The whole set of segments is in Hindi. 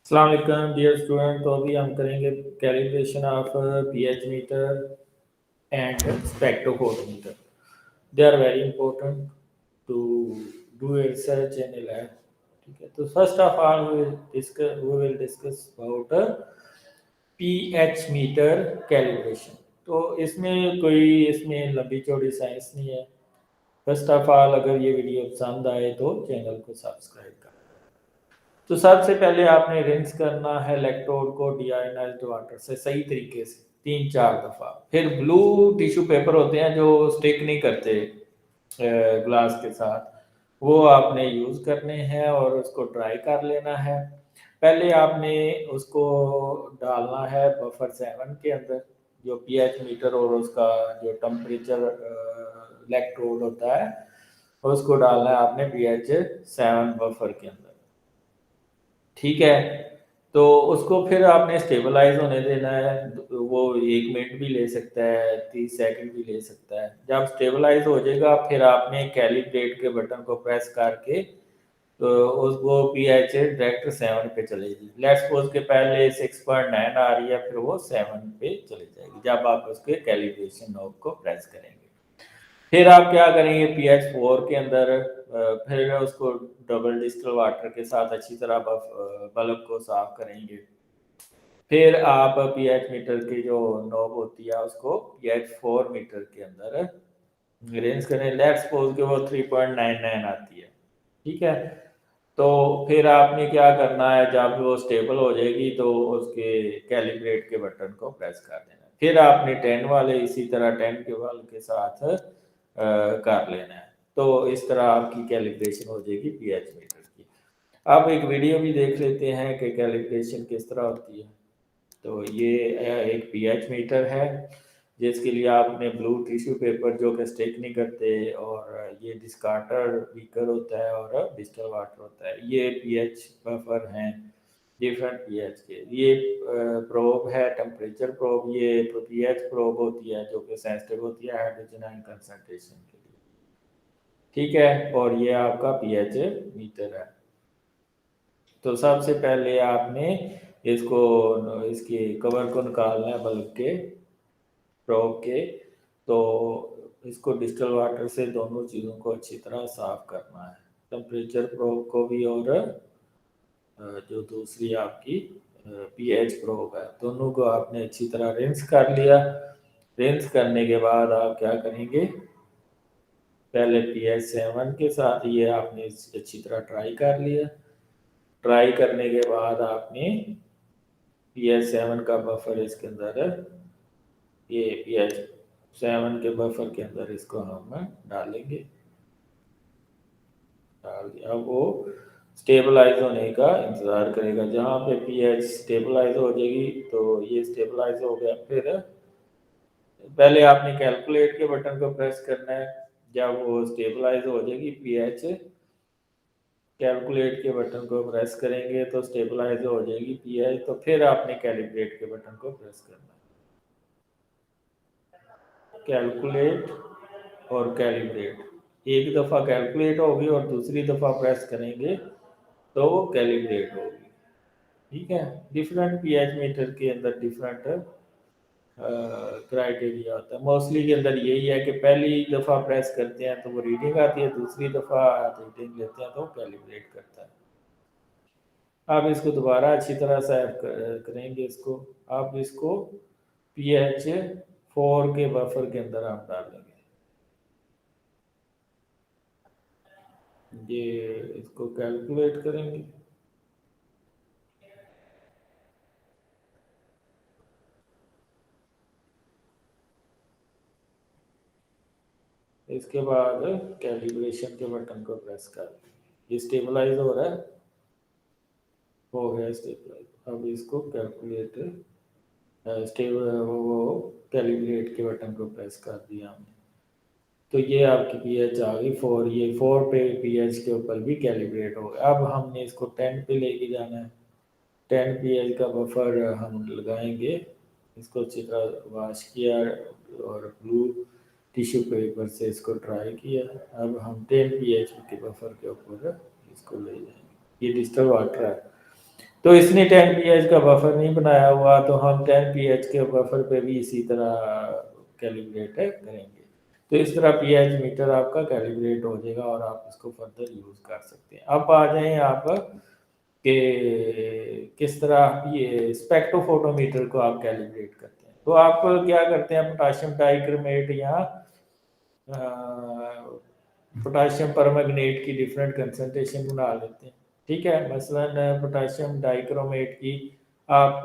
अस्सलाम वालेकुम डियर स्टूडेंट। तो अभी हम करेंगे calibration of pH meter and spectrophotometer. They are very important to do research in lab. ठीक है, तो first of all we will discuss about pH meter calibration. तो इसमें लंबी चौड़ी साइंस नहीं है। फर्स्ट ऑफ ऑल, अगर ये वीडियो पसंद आए तो चैनल को सब्सक्राइब कर। तो सबसे पहले आपने रिंस करना है इलेक्ट्रोड को डीआयोनाइज्ड वाटर से सही तरीके से 3-4 दफ़ा। फिर ब्लू टिश्यू पेपर होते हैं जो स्टिक नहीं करते ग्लास के साथ, वो आपने यूज़ करने हैं और उसको ड्राई कर लेना है। पहले आपने उसको डालना है बफर 7 के अंदर, जो पीएच मीटर और उसका जो टेम्परेचर इलेक्ट्रोड होता है उसको डालना है आपने pH 7 बफर के अंदर। ठीक है, तो उसको फिर आपने स्टेबलाइज होने देना है। वो 1 मिनट भी ले सकता है, 30 सेकंड भी ले सकता है। जब स्टेबलाइज हो जाएगा फिर आपने कैलिब्रेट के बटन को प्रेस करके तो वो pH डायरेक्ट 7 पे चलेगी। लेट्स सपोज के पहले 6.9 आ रही है, फिर वो 7 पे चली जाएगी जब आप उसके कैलिब्रेशन नॉब को प्रेस करेंगे। फिर आप क्या करेंगे, pH 4 के अंदर फिर उसको डबल डिस्टिल वाटर के साथ अच्छी तरह बल्ब को साफ करेंगे। फिर आप pH मीटर की जो नॉब होती है उसको pH 4 मीटर के अंदर रेंज करें। लेट्स सपोज के वो 3.99 आती है। ठीक है, तो फिर आपने क्या करना है, जब वो स्टेबल हो जाएगी तो उसके कैलिब्रेट के बटन को प्रेस कर देना है। फिर आपने 10 वाले इसी तरह 10 के वाले के साथ कर लेना है। तो इस तरह आपकी कैलिब्रेशन हो जाएगी पीएच मीटर की। अब एक वीडियो भी देख लेते हैं कि कैलिब्रेशन किस तरह होती है। तो ये एक पीएच मीटर है जिसके लिए आपने ब्लू टिश्यू पेपर जो कि स्टिक नहीं करते, और ये डिस्कार्टर बीकर होता है और डिस्टल वाटर होता है। ये पीएच बफर हैं डिफरेंट पीएच के। ये प्रोब है टेम्परेचर प्रोब। ये पीएच प्रोब होती है जो कि सेंसिटिव होती है हाइड्रोजन आयन कंसंट्रेशन के लिए। ठीक है, और ये आपका पीएच मीटर है। तो सबसे पहले आपने इसको इसके कवर को निकालना है बल्ब के प्रोब के। तो इसको डिस्टिल वाटर से दोनों चीज़ों को अच्छी तरह साफ करना है, टेम्परेचर प्रोब को भी और जो दूसरी आपकी पीएच प्रोब है, दोनों को आपने अच्छी तरह रिंस कर लिया। रिंस करने के बाद आप क्या करेंगे, पहले pH 7 के साथ ये आपने अच्छी तरह ट्राई कर लिया। ट्राई करने के बाद आपने pH 7 का बफर इसके अंदर है, ये pH 7 के बफर के अंदर इसको हम डालेंगे। डाल दिया। अब वो स्टेबलाइज होने का इंतज़ार करेगा। जहाँ पे pH स्टेबलाइज हो जाएगी तो ये स्टेबलाइज हो गया। फिर पहले आपने कैलकुलेट के बटन को प्रेस करना है। जब वो स्टेबलाइज हो जाएगी pH, कैलकुलेट के बटन को प्रेस करेंगे तो स्टेबलाइज हो जाएगी pH। तो फिर आपने कैलिब्रेट के बटन को प्रेस करना है। कैलकुलेट और कैलिब्रेट, एक दफ़ा कैलकुलेट होगी और दूसरी दफ़ा प्रेस करेंगे तो वो कैलिब्रेट होगी। ठीक है, डिफरेंट पीएच मीटर के अंदर डिफरेंट क्राइटेरिया होता है। मोस्टली के अंदर यही है कि पहली दफ़ा प्रेस करते हैं तो वो रीडिंग आती है, दूसरी दफ़ा रीडिंग लेते हैं तो कैलिब्रेट करता है। आप इसको दोबारा अच्छी तरह से करेंगे। इसको आप इसको pH 4 के बफर के अंदर आप डालेंगे। ये इसको कैलकुलेट करेंगे। इसके बाद कैलिब्रेशन के बटन को प्रेस कर दें। ये स्टेबलाइज हो रहा है, हो गया स्टेबलाइज। अब इसको कैलकुलेट स्टेबल वो कैलिब्रेट के बटन को प्रेस कर दिया हमने। तो ये आपकी pH आ गई 4। ये 4 पे pH के ऊपर भी कैलिब्रेट हो गया। अब हमने इसको 10 पे लेके जाना है। 10 pH का बफर हम लगाएंगे। इसको अच्छी तरह वॉश किया और ब्लू टिश्यू पेपर से इसको ड्राई किया। अब हम 10 pH के बफर के ऊपर इसको ले जाएंगे। ये डिस्टल वाटर है। तो इसने 10 pH का बफर नहीं बनाया हुआ, तो हम 10 pH के बफर पे भी इसी तरह कैलिब्रेट करेंगे। तो इस तरह pH मीटर आपका कैलिब्रेट हो जाएगा और आप इसको फर्दर यूज़ कर सकते हैं। अब आ जाएं आप कि किस तरह ये स्पेक्ट्रोफोटोमीटर को आप कैलिब्रेट करते हैं। तो आप क्या करते हैं, पोटाशियम डाइक्रोमेट या पोटाशियम परमैंगनेट की डिफरेंट कंसंट्रेशन बना लेते हैं। ठीक है, मसलन पोटाशियम डाइक्रोमेट की आप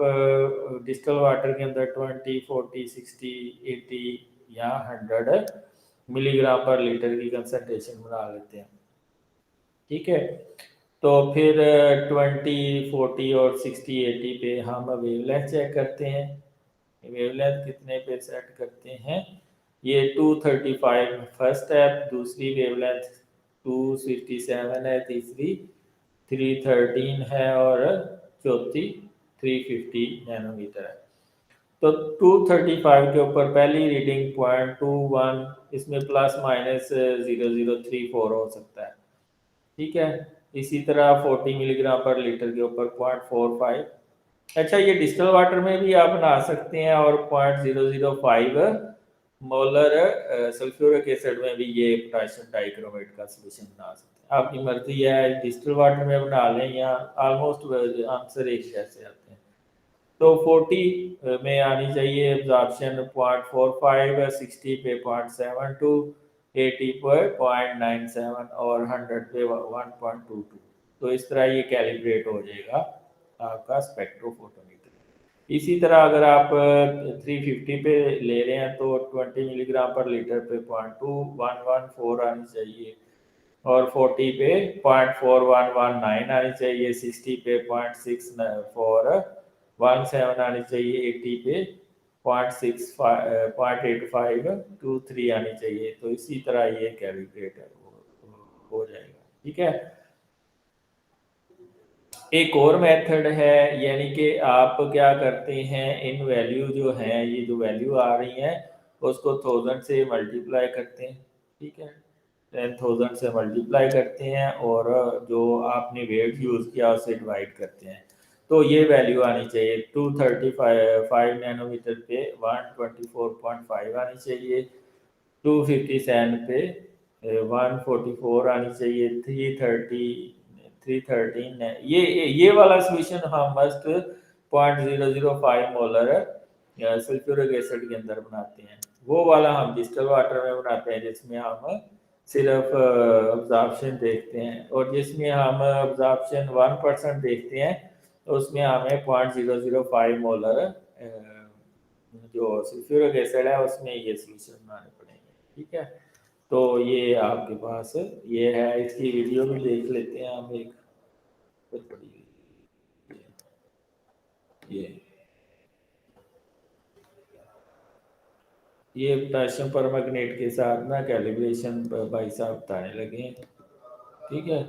डिस्टल वाटर के अंदर 20, 40, 60, 80 या 100 मिलीग्राम पर लीटर की कंसंट्रेशन बना लेते हैं। ठीक है, तो फिर 20, 40 और 60, 80 पे हम वेवलेंथ चेक करते हैं। वेवलेंथ कितने पे सेट करते हैं, ये 235 फर्स्ट स्टेप, दूसरी वेवलेंथ 267 है, तीसरी 313 है और चौथी 350 नैनोमीटर है। तो 235 के ऊपर पहली रीडिंग 0.21, इसमें प्लस माइनस 0034 हो सकता है। ठीक है, इसी तरह 40 मिलीग्राम पर लीटर के ऊपर 0.45। अच्छा, ये डिस्टल वाटर में भी आप बना सकते हैं और 0.005 मोलर सल्फ्यूरिक एसिड में भी ये पोटाशियम डाइक्रोमेट का सोल्यूशन बना सकते हैं। आपकी मर्जी है, डिस्टल वाटर में बना लें या ऑलमोस्ट आंसर एक जैसे आते हैं। तो 40 में आनी चाहिए एब्जॉर्प्शन 0.45, 60 पे 0.72, 80 पे 0.97 और 100 पे 1.22। तो इस तरह ये कैलिब्रेट हो जाएगा आपका स्पेक्ट्रोफोटोमीटर। इसी तरह अगर आप 350 पे ले रहे हैं तो 20 मिलीग्राम पर लीटर पे 0.2114 आनी चाहिए और 40 पे 0.4119 आनी चाहिए, 60 पे 0.6417 आनी चाहिए, 80 पे 0.8523 आनी चाहिए। तो इसी तरह ये कैलकुलेट हो जाएगा। ठीक है, एक और मेथड है, यानी कि आप क्या करते हैं, इन वैल्यू जो हैं, ये जो वैल्यू आ रही हैं उसको 1000 से मल्टीप्लाई करते हैं। ठीक है, 10,000 से मल्टीप्लाई करते हैं और जो आपने वेट यूज़ किया उससे डिवाइड करते हैं। तो ये वैल्यू आनी चाहिए 235 नैनोमीटर पे 124.5 आनी चाहिए, 257 पे 144 आनी चाहिए, 313 है। ये वाला सोल्यूशन हम मस्ट 0.005 मोलर सल्फ्यूरिक एसिड के अंदर बनाते हैं। वो वाला हम डिस्टल वाटर में बनाते हैं जिसमें हम सिर्फ अब्जॉर्प्शन देखते हैं, और जिसमें हम अब्जॉर्प्शन 1% देखते हैं तो उसमें हमें 0.005 मोलर जो सल्फ्यूरिक एसिड है उसमें ये सोल्यूशन बनाने पड़ेंगे। ठीक है, तो ये आपके पास ये है, इसकी वीडियो भी देख लेते हैं हम। एक बहुत बड़ी ये पोटाशियम परमैंगनेट के साथ ना कैलिब्रेशन भाई साहब बताने लगे हैं। ठीक है,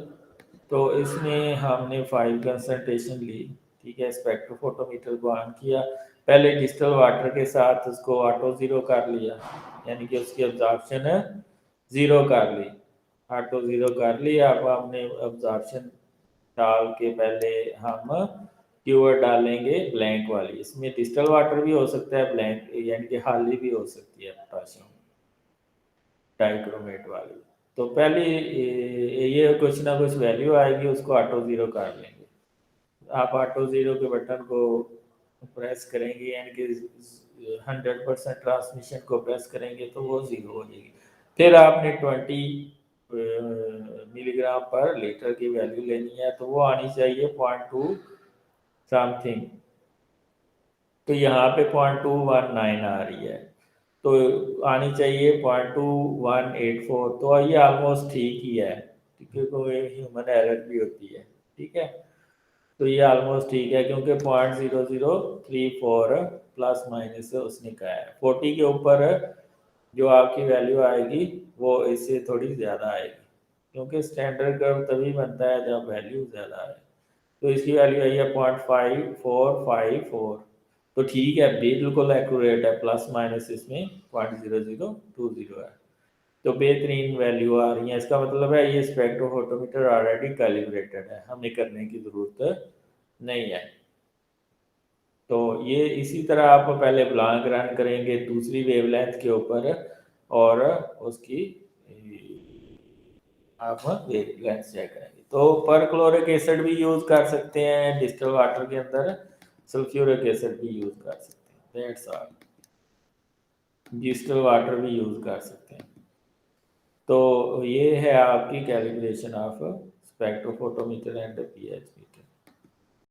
तो इसमें हमने 5 कंसंट्रेशन ली। ठीक है, स्पेक्ट्रोफोटोमीटर को ऑन किया, पहले डिस्टल वाटर के साथ उसको ऑटो ज़ीरो कर लिया, यानी कि उसकी अब्जॉर्प्शन ज़ीरो कर ली, ऑटो ज़ीरो कर लिया। अब हमने अब्जॉर्प्शन डाल के पहले हम कीवर्ड डालेंगे ब्लैंक वाली, इसमें डिस्टल वाटर भी हो सकता है ब्लैंक, यानी कि खाली भी हो सकती है पोटाशियम डाइक्रोमेट वाली। तो पहले ये कुछ ना कुछ वैल्यू आएगी, उसको ऑटो ज़ीरो कर लेंगे। आप ऑटो ज़ीरो के बटन को प्रेस करेंगे, यानी कि 100% ट्रांसमिशन को प्रेस करेंगे तो वो ज़ीरो हो जाएगी। फिर आपने 20 मिलीग्राम पर लीटर की वैल्यू लेनी है, तो वो आनी चाहिए 0.2 समथिंग, तो यहाँ पे 0.219 आ रही है, तो आनी चाहिए 0.2184। तो ये ऑलमोस्ट ठीक ही है, क्योंकि ह्यूमन एरर भी होती है। ठीक है, तो ये ऑलमोस्ट ठीक है क्योंकि 0.0034 प्लस माइनस उसने कहा है। 40 के ऊपर जो आपकी वैल्यू आएगी वो इससे थोड़ी ज़्यादा आएगी, क्योंकि स्टैंडर्ड कर्व तभी बनता है जब वैल्यू ज़्यादा है। तो इसकी वैल्यू आई है 0.5454, तो ठीक है, बिल्कुल एक्यूरेट है, प्लस माइनस इसमें 0.0020 है। तो बेहतरीन वैल्यू आ रही है, इसका मतलब है ये स्पेक्ट्रोफोटोमीटर ऑलरेडी कैलिब्रेटेड है, हमें करने की ज़रूरत नहीं है। तो ये इसी तरह आप पहले ब्लांक रन करेंगे दूसरी वेवलेंथ के ऊपर और उसकी आप वेवलेंथ चेक करेंगे। तो पर क्लोरिक एसिड भी यूज़ कर सकते हैं डिस्टिल वाटर के अंदर, सल्फ्यूरिक एसिड भी यूज़ कर सकते हैं, दैट्स ऑल। डिस्टिल वाटर भी यूज़ कर सकते हैं। तो ये है आपकी calibration of spectrophotometer and pH meter.